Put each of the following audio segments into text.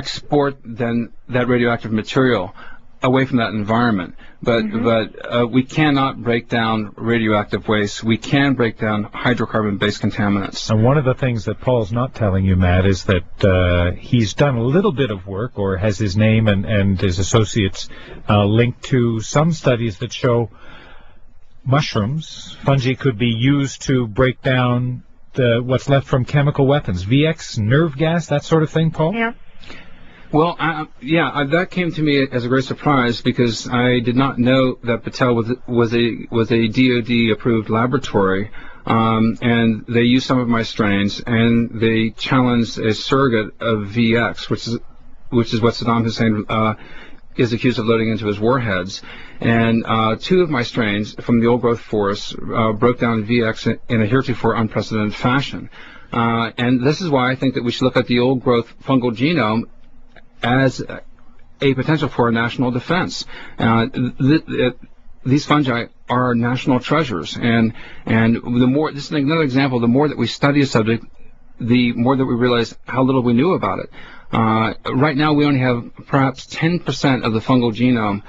export then that radioactive material away from that environment. But we cannot break down radioactive waste. We can break down hydrocarbon-based contaminants. And one of the things that Paul's not telling you, Matt, is that he's done a little bit of work, or has his name and his associates linked to some studies that show mushrooms, fungi, could be used to break down what's left from chemical weapons, VX, nerve gas, that sort of thing, Paul? Yeah. Well, that came to me as a great surprise because I did not know that Patel was a DoD-approved laboratory, and they used some of my strains, and they challenged a surrogate of VX, which is what Saddam Hussein is accused of loading into his warheads. And 2 of my strains from the old-growth forest broke down VX in a heretofore unprecedented fashion. And this is why I think that we should look at the old-growth fungal genome as a potential for a national defense. These fungi are national treasures, and the more, this is another example, the more that we study a subject, the more that we realize how little we knew about it. Right now we only have perhaps 10% of the fungal genome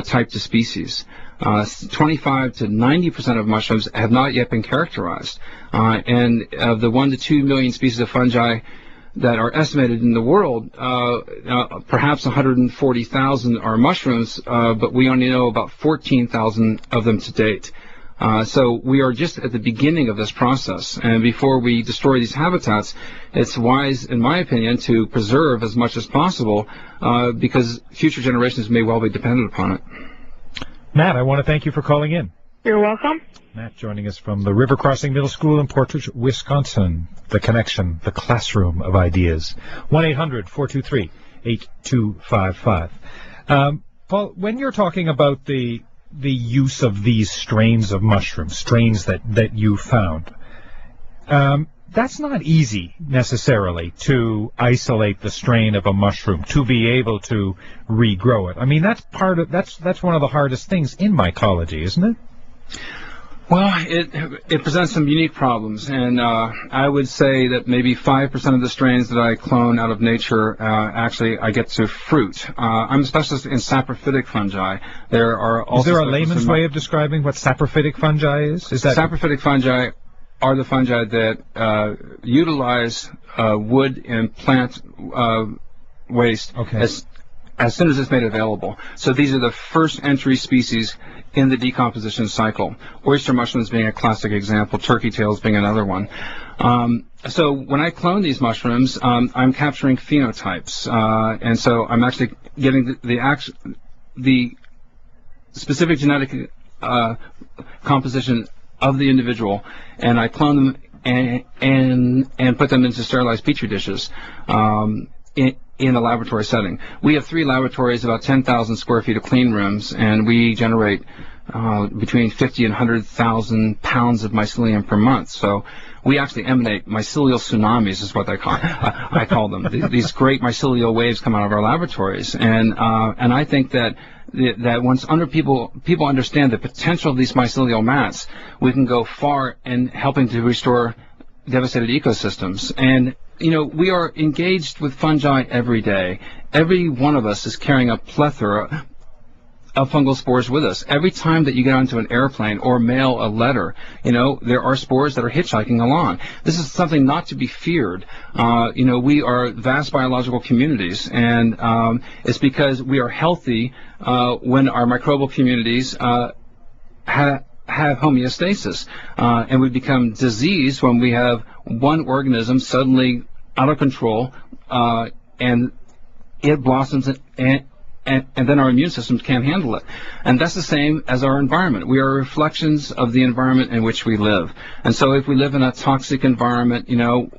typed to species. 25 to 90% of mushrooms have not yet been characterized. And of the 1 to 2 million species of fungi that are estimated in the world, perhaps 140,000 are mushrooms, but we only know about 14,000 of them to date. So we are just at the beginning of this process, and before we destroy these habitats, it's wise, in my opinion, to preserve as much as possible, because future generations may well be dependent upon it. Matt, I want to thank you for calling in. You're welcome. Matt joining us from the River Crossing Middle School in Portage, Wisconsin. The connection, the classroom of ideas. 1-800-423-8255. Paul, when you're talking about the use of these strains of mushrooms, strains that you found, that's not easy necessarily to isolate the strain of a mushroom to be able to regrow it. I mean, that's one of the hardest things in mycology, isn't it? Well, it presents some unique problems, and I would say that maybe 5% of the strains that I clone out of nature actually I get to fruit. I'm a specialist in saprophytic fungi. There are also. Is there a layman's way of describing what saprophytic fungi is? Is that saprophytic fungi are the fungi that utilize wood and plant waste as soon as it's made available. So these are the first entry species in the decomposition cycle. Oyster mushrooms being a classic example, turkey tails being another one. So when I clone these mushrooms, I'm capturing phenotypes, and so I'm actually getting the specific genetic composition of the individual, and I clone them and put them into sterilized petri dishes in a laboratory setting. We have 3 laboratories, about 10,000 square feet of clean rooms, and we generate between 50 and 100,000 pounds of mycelium per month. So we actually emanate mycelial tsunamis, is what I call them. These great mycelial waves come out of our laboratories, and I think that once people understand the potential of these mycelial mats, we can go far in helping to restore devastated ecosystems. And we are engaged with fungi every day. Every one of us is carrying a plethora of fungal spores with us. Every time that you get onto an airplane or mail a letter, there are spores that are hitchhiking along. This is something not to be feared. We are vast biological communities, and it's because we are healthy when our microbial communities have homeostasis, and we become diseased when we have one organism suddenly out of control, and it blossoms, and then our immune systems can't handle it. And that's the same as our environment. We are reflections of the environment in which we live. And so if we live in a toxic environment,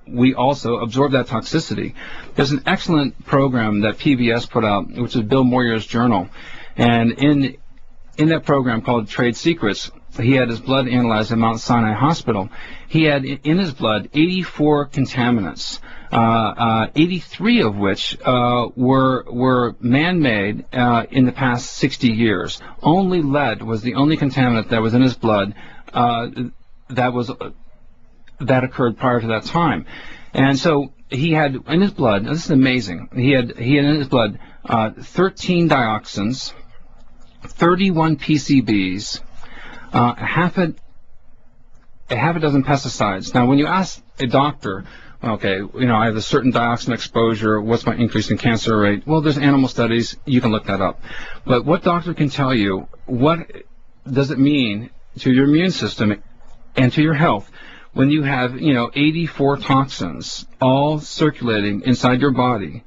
we also absorb that toxicity. There's an excellent program that PBS put out, which is Bill Moyer's journal. And in that program called Trade Secrets, he had his blood analyzed at Mount Sinai Hospital. He had in his blood 84 contaminants, 83 of which were man-made in the past 60 years. Only lead was the only contaminant that was in his blood that occurred prior to that time. And so he had in his blood, this is amazing, he had in his blood 13 dioxins, 31 PCBs, a half a dozen pesticides. Now, when you ask a doctor, okay, I have a certain dioxin exposure, what's my increase in cancer rate? Well, there's animal studies, you can look that up. But what doctor can tell you, what does it mean to your immune system and to your health when you have, 84 toxins all circulating inside your body?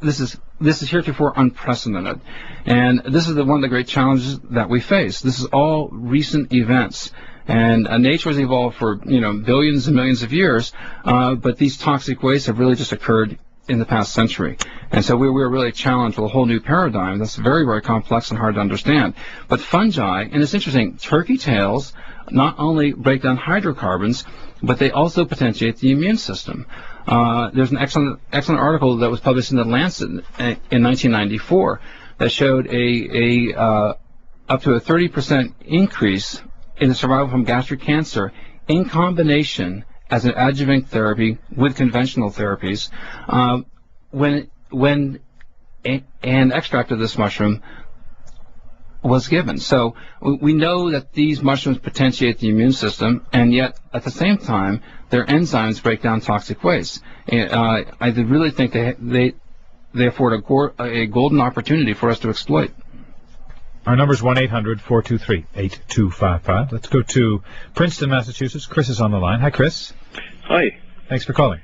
This is heretofore unprecedented. And this is one of the great challenges that we face. This is all recent events. And nature has evolved for, billions and millions of years, but these toxic wastes have really just occurred in the past century. And so we're really challenged with a whole new paradigm that's very, very complex and hard to understand. But fungi, and it's interesting, turkey tails not only break down hydrocarbons, but they also potentiate the immune system. There's an excellent article that was published in the Lancet in 1994 that showed up to a 30% increase in the survival from gastric cancer in combination as an adjuvant therapy with conventional therapies when an extract of this mushroom was given. So we know that these mushrooms potentiate the immune system, and yet at the same time their enzymes break down toxic waste. I really think they afford a golden opportunity for us to exploit. Our number is 1-800-423-8255. Let's go to Princeton, Massachusetts. Chris is on the line. Hi, Chris. Hi. Thanks for calling.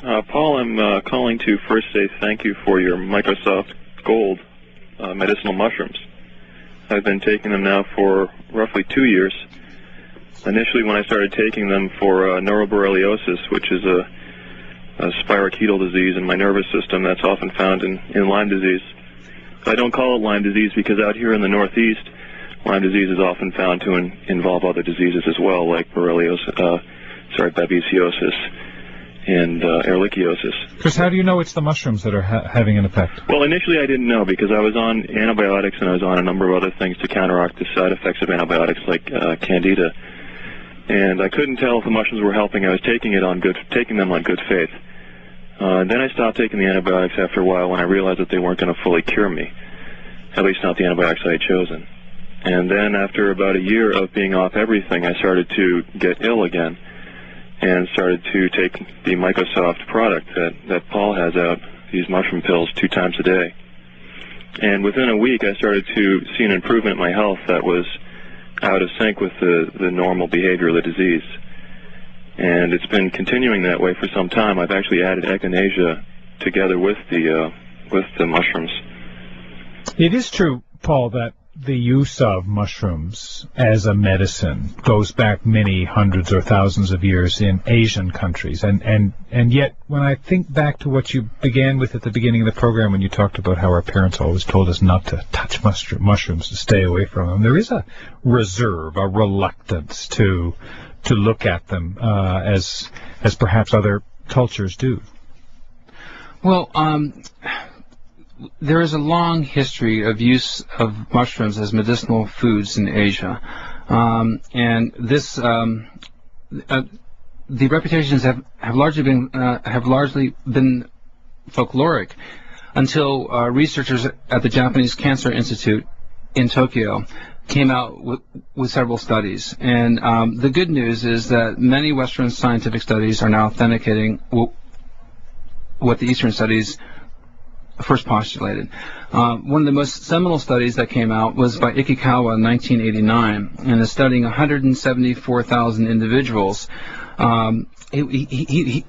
Paul, I'm calling to first say thank you for your Microsoft Gold medicinal mushrooms. I've been taking them now for roughly 2 years. Initially, when I started taking them for neuroborreliosis, which is a spirochetal disease in my nervous system that's often found in Lyme disease. I don't call it Lyme disease because out here in the Northeast, Lyme disease is often found to involve other diseases as well, like babesiosis and ehrlichiosis. Chris, how do you know it's the mushrooms that are having an effect? Well, initially I didn't know because I was on antibiotics and I was on a number of other things to counteract the side effects of antibiotics like candida. And I couldn't tell if the mushrooms were helping. I was taking them on good faith. Then I stopped taking the antibiotics after a while when I realized that they weren't going to fully cure me, at least not the antibiotics I had chosen. And then after about a year of being off everything, I started to get ill again and started to take the Microsoft product that Paul has out, these mushroom pills, 2 times a day. And within a week, I started to see an improvement in my health that was out of sync with the normal behavior of the disease. And it's been continuing that way for some time. I've actually added echinacea together with the mushrooms. It is true, Paul, that the use of mushrooms as a medicine goes back many hundreds or thousands of years in Asian countries. And yet, when I think back to what you began with at the beginning of the program when you talked about how our parents always told us not to touch mushrooms, to stay away from them, there is a reserve, a reluctance to look at them as perhaps other cultures do. Well, there is a long history of use of mushrooms as medicinal foods in Asia, and this the reputations have largely been folkloric until researchers at the Japanese Cancer Institute in Tokyo came out with several studies. And the good news is that many Western scientific studies are now authenticating what the Eastern studies first postulated. One of the most seminal studies that came out was by Ikikawa in 1989, and is studying 174,000 individuals. He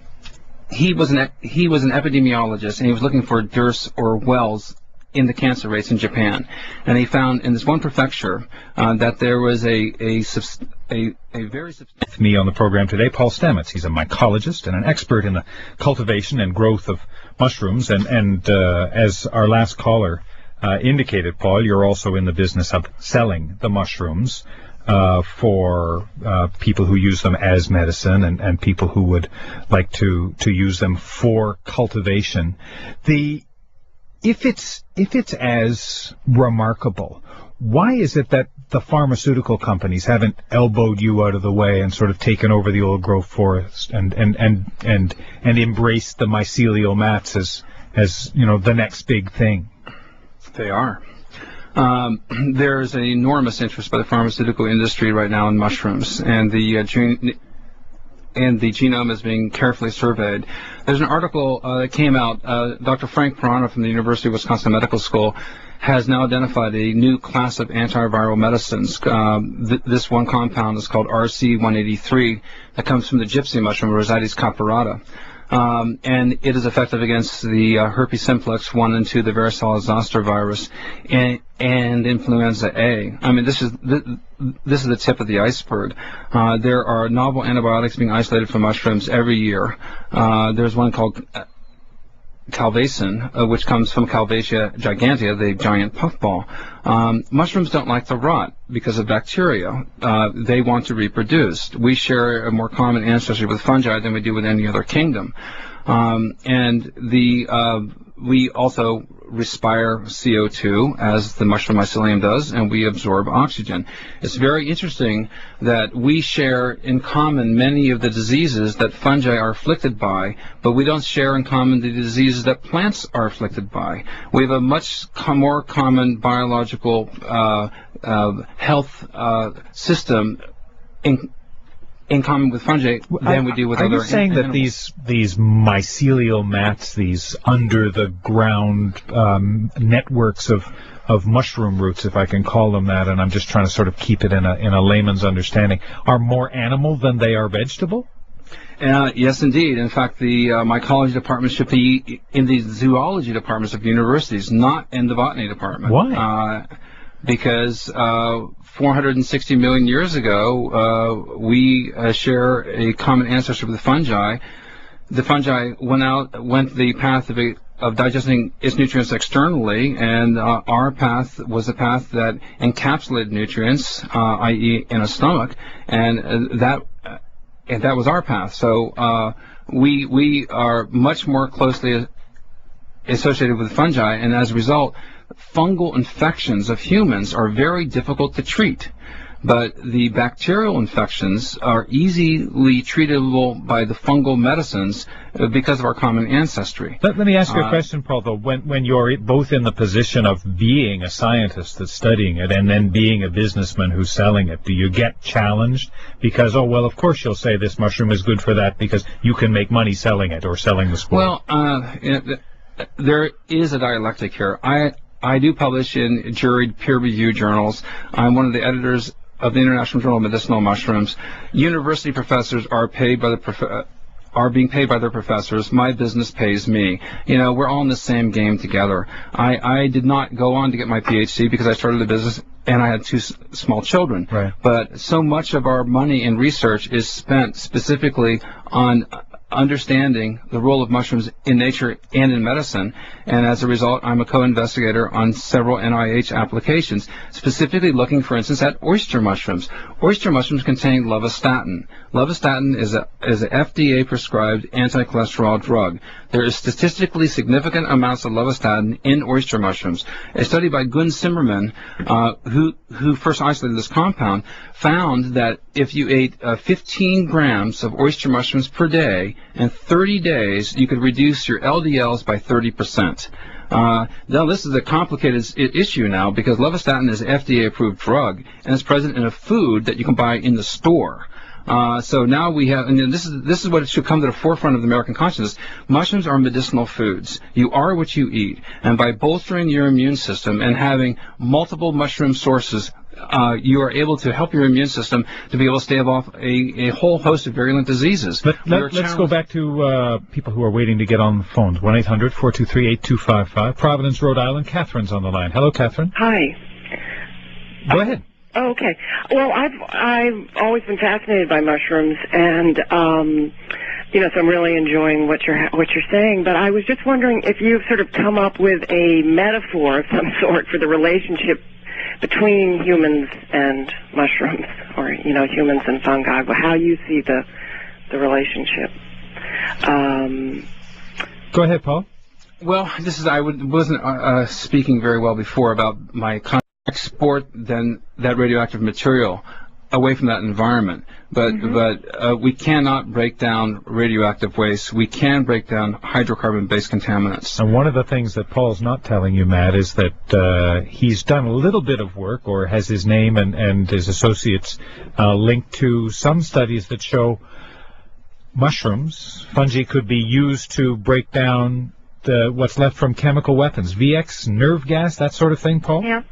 was an epidemiologist, and he was looking for dearths or wells in the cancer rates in Japan, and he found in this one prefecture that there was a very substantial. With me on the program today, Paul Stamets. He's a mycologist and an expert in the cultivation and growth of mushrooms, and as our last caller indicated, Paul, you're also in the business of selling the mushrooms for people who use them as medicine and people who would like to use them for cultivation. If it's as remarkable, Why is it that the pharmaceutical companies haven't elbowed you out of the way and sort of taken over the old growth forest and embraced the mycelial mats as the next big thing? They are. There's an enormous interest by the pharmaceutical industry right now in mushrooms, and the genome is being carefully surveyed. There's an article that came out. Dr. Frank Perano from the University of Wisconsin Medical School has now identified a new class of antiviral medicines. This one compound is called RC183 that comes from the gypsy mushroom, Rosades caparata. And it is effective against the herpes simplex 1 and 2, the varicella zoster virus, and influenza A. I mean, this is the tip of the iceberg. There are novel antibiotics being isolated from mushrooms every year. There's one called calvacin, which comes from Calvacia gigantea, the giant puffball. Mushrooms don't like to rot because of bacteria. They want to reproduce. We share a more common ancestry with fungi than we do with any other kingdom. We also respire CO2 as the mushroom mycelium does, and we absorb oxygen. It's very interesting that we share in common many of the diseases that fungi are afflicted by, but we don't share in common the diseases that plants are afflicted by. We have a much more common biological health system in common with fungi than we do with other animals. Are you saying that these mycelial mats, these under-the-ground networks of mushroom roots, if I can call them that, and I'm just trying to sort of keep it in a layman's understanding, are more animal than they are vegetable? Yes, indeed. In fact, the mycology department should be in the zoology departments of universities, not in the botany department. Why? Because 460 million years ago, we share a common ancestor with the fungi. The fungi went the path of digesting its nutrients externally, and our path was a path that encapsulated nutrients, i.e., in a stomach, and that was our path. So we are much more closely associated with fungi, and as a result, fungal infections of humans are very difficult to treat, but the bacterial infections are easily treatable by the fungal medicines because of our common ancestry. Let me ask you a question, Paul, though. When you're both in the position of being a scientist that's studying it and then being a businessman who's selling it, do you get challenged? Because, oh, well, of course you'll say this mushroom is good for that because you can make money selling it or selling the spore. Well, there is a dialectic here. I do publish in juried peer-reviewed journals. I'm one of the editors of the International Journal of Medicinal Mushrooms. University professors are being paid by their professors. My business pays me. We're all in the same game together. I did not go on to get my PhD because I started a business and I had 2 small children. Right. But so much of our money in research is spent specifically on understanding the role of mushrooms in nature and in medicine, and as a result, I'm a co-investigator on several NIH applications, specifically looking, for instance, at oyster mushrooms. Oyster mushrooms contain levastatin. Levastatin is an FDA-prescribed anti-cholesterol drug. There is statistically significant amounts of levastatin in oyster mushrooms. A study by Gun Zimmerman, who first isolated this compound, found that if you ate 15 grams of oyster mushrooms per day, in 30 days, you could reduce your LDLs by 30%. Now, this is a complicated issue now because levastatin is an FDA-approved drug, and it's present in a food that you can buy in the store. So now we have, and this is what should come to the forefront of the American consciousness. Mushrooms are medicinal foods. You are what you eat, and by bolstering your immune system and having multiple mushroom sources, you are able to help your immune system to be able to stave off a whole host of virulent diseases. Let's go back to people who are waiting to get on the phones. 1-800-423-8255. Providence, Rhode Island. Catherine's on the line. Hello, Catherine. Hi. Go ahead. Oh, okay. Well, I've always been fascinated by mushrooms, and so I'm really enjoying what you're saying. But I was just wondering if you've sort of come up with a metaphor of some sort for the relationship between humans and mushrooms, or humans and fungi. How you see the relationship. Go ahead, Paul. Well, I wasn't speaking very well before about my export then that radioactive material away from that environment. But we cannot break down radioactive waste. We can break down hydrocarbon-based contaminants. And one of the things that Paul's not telling you, Matt, is that he's done a little bit of work, or has his name and his associates linked to some studies that show mushrooms, fungi, could be used to break down what's left from chemical weapons, VX, nerve gas, that sort of thing, Paul? Yeah.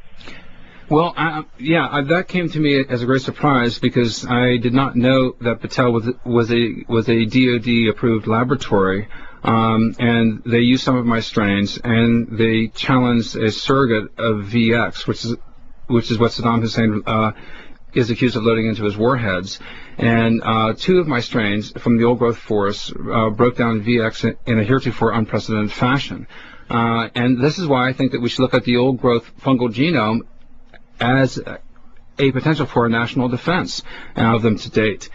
Well, that came to me as a great surprise because I did not know that Patel was a DoD-approved laboratory, and they used some of my strains, and they challenged a surrogate of VX, which is what Saddam Hussein is accused of loading into his warheads. And 2 of my strains from the old-growth forest broke down VX in a heretofore unprecedented fashion. And this is why I think that we should look at the old-growth fungal genome as a potential for a national defense of them to date.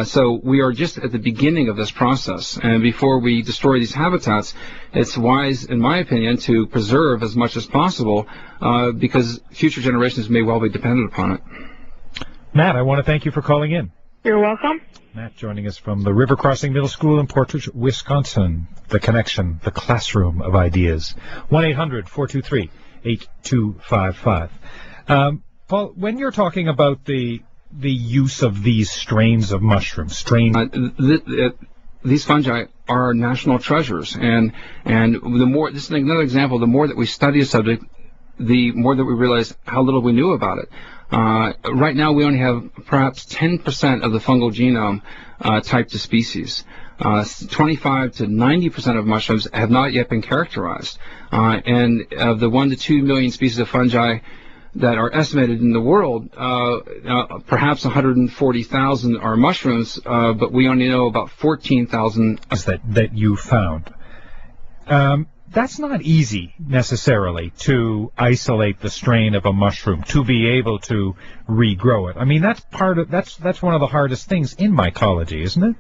So we are just at the beginning of this process, and before we destroy these habitats, it's wise, in my opinion, to preserve as much as possible because future generations may well be dependent upon it. Matt, I want to thank you for calling in. You're welcome. Matt joining us from the River Crossing Middle School in Portage, Wisconsin. The connection, the classroom of ideas. 1-800-423-8255. Paul, when you're talking about the use of these strains of mushrooms, these fungi are national treasures, and the more, this is another example, the more that we study a subject, the more that we realize how little we knew about it. Right now, we only have perhaps 10% of the fungal genome typed to species. 25 to 90% of mushrooms have not yet been characterized. And of the 1 to 2 million species of fungi that are estimated in the world, perhaps 140,000 are mushrooms, but we only know about 14,000 that you found. That's not easy necessarily to isolate the strain of a mushroom to be able to regrow it. I mean, that's one of the hardest things in mycology, isn't it?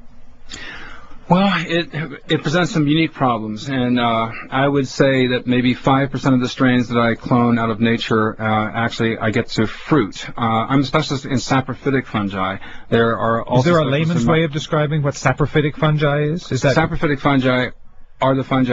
Well, it presents some unique problems, and I would say that maybe 5% of the strains that I clone out of nature actually I get to fruit. I'm a specialist in saprophytic fungi. There are also is there a layman's way of describing what saprophytic fungi is? Saprophytic fungi are the fungi